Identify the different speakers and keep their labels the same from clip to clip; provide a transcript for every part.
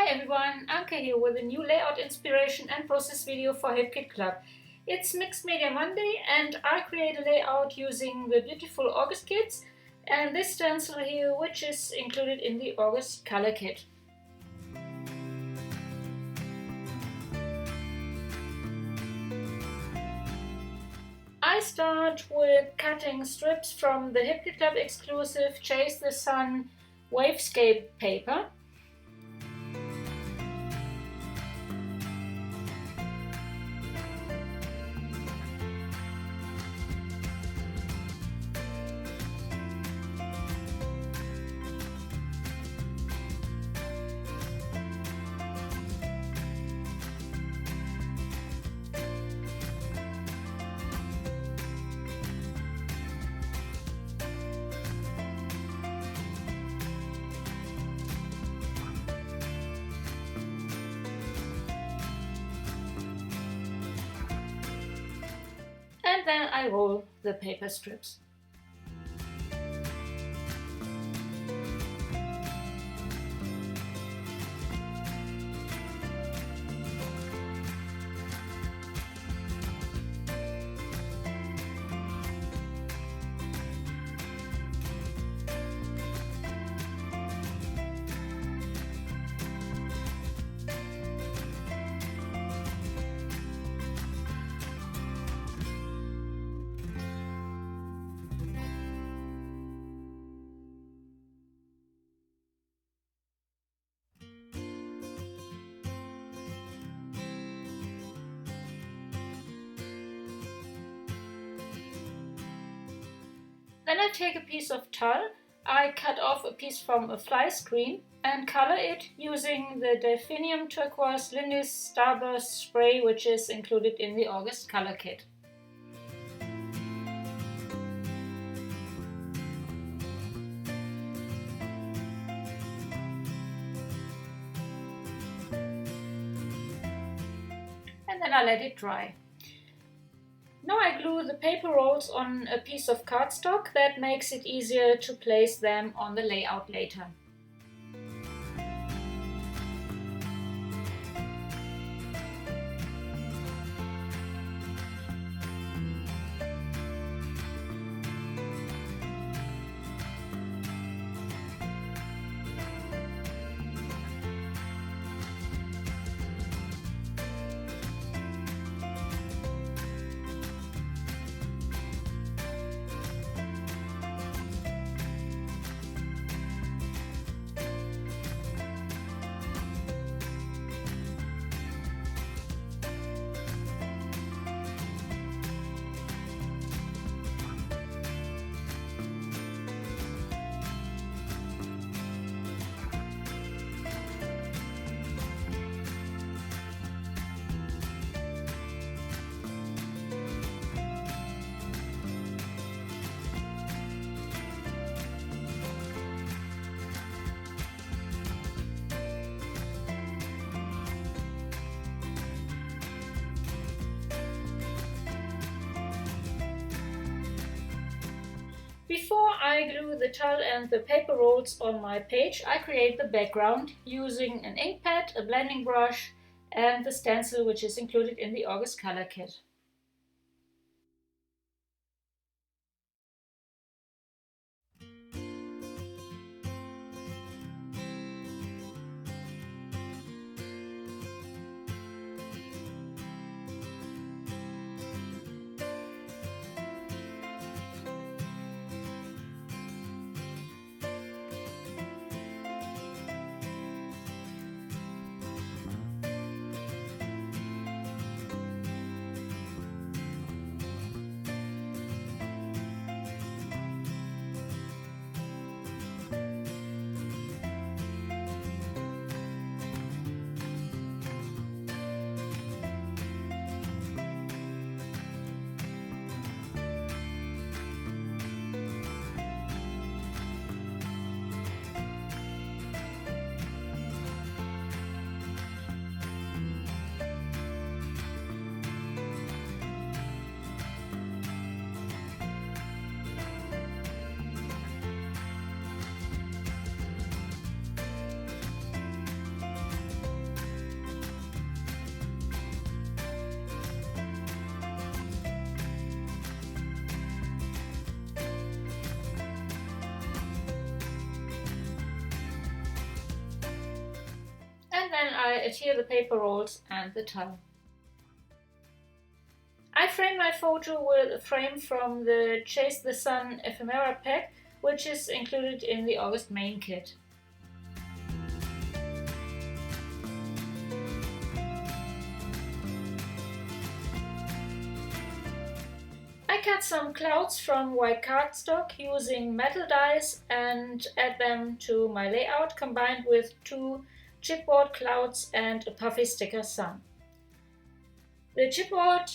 Speaker 1: everyone, Anke here with a new layout inspiration and process video for HelpKit Club. It's Mixed Media Monday and I create a layout using the beautiful August kits and this stencil here, which is included in the August color kit. I start with cutting strips from the HelpKit Club exclusive Chase the Sun Wavescape paper. And then I roll the paper strips. Then I take a piece of tulle, I cut off a piece from a fly screen and color it using the Delphinium Turquoise Lindy's Starburst spray, which is included in the August color kit. And then I let it dry. Now I glue the paper rolls on a piece of cardstock. That makes it easier to place them on the layout later. Before I glue the tulle and the paper rolls on my page, I create the background using an ink pad, a blending brush and the stencil, which is included in the August color kit. adhere the paper rolls and the towel. I frame my photo with a frame from the Chase the Sun ephemera pack, which is included in the August main kit. I cut some clouds from white cardstock using metal dies and add them to my layout, combined with 2 chipboard clouds and a puffy sticker sun. The chipboard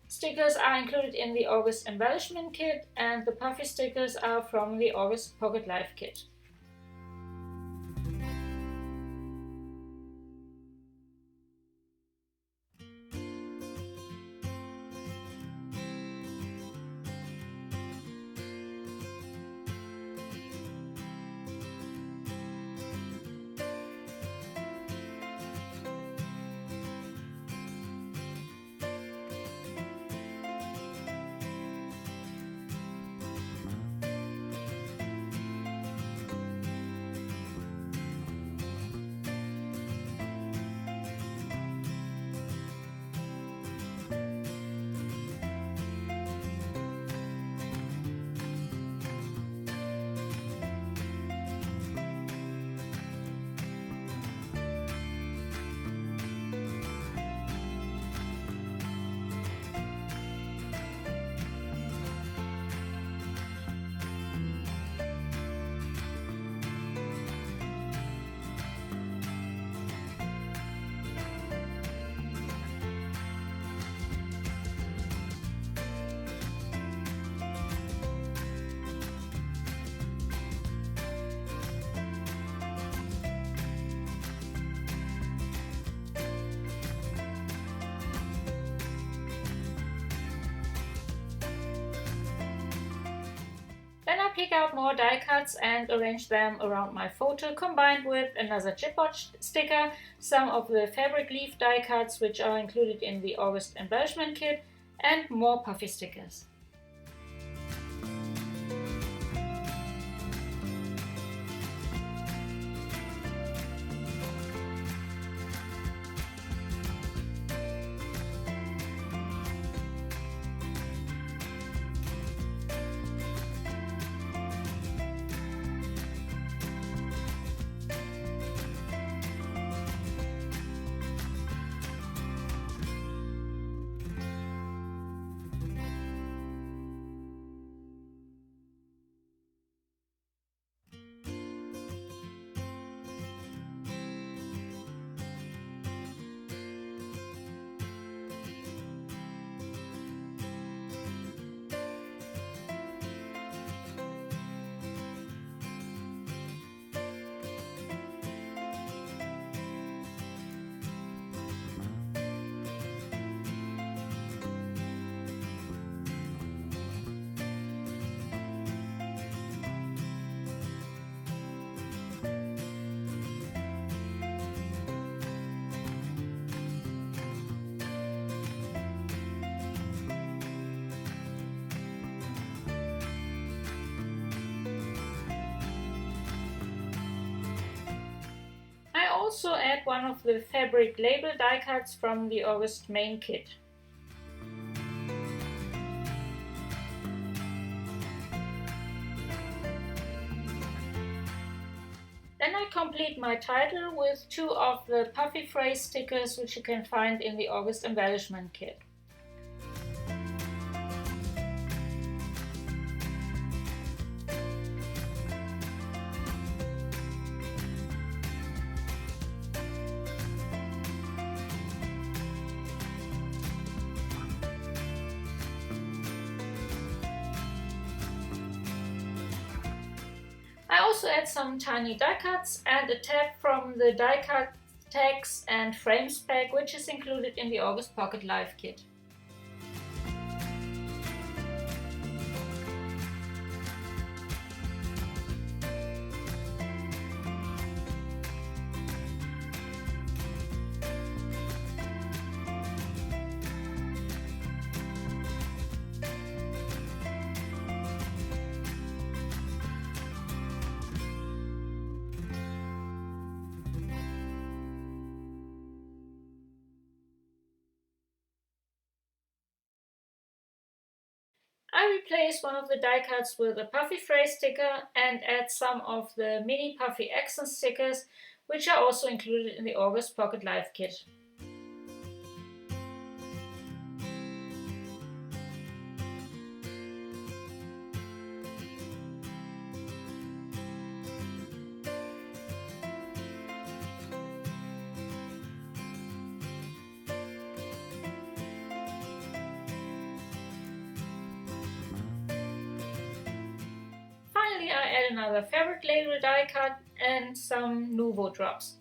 Speaker 1: stickers are included in the August embellishment kit, and the puffy stickers are from the August Pocket Life kit. Then I pick out more die cuts and arrange them around my photo, combined with another chipboard sticker, some of the fabric leaf die cuts which are included in the August embellishment kit, and more puffy stickers. I also add one of the fabric label die cuts from the August main kit. Then I complete my title with 2 of the puffy phrase stickers which you can find in the August embellishment kit. I also add some tiny die cuts and a tab from the die cut tags and frames pack, which is included in the August Pocket Life kit. I replace one of the die cuts with a puffy phrase sticker and add some of the mini puffy accent stickers, which are also included in the August Pocket Life kit. Finally, I add another fabric label die cut and some Nuvo drops.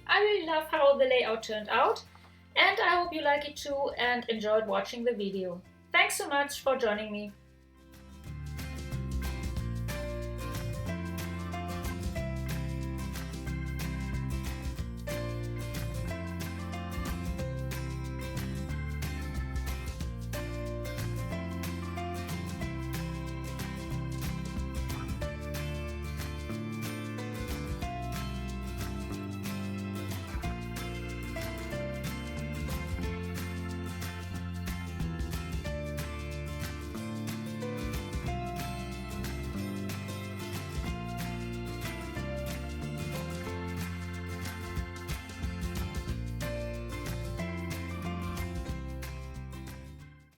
Speaker 1: I really love how the layout turned out, and I hope you like it too and enjoyed watching the video. Thanks so much for joining me.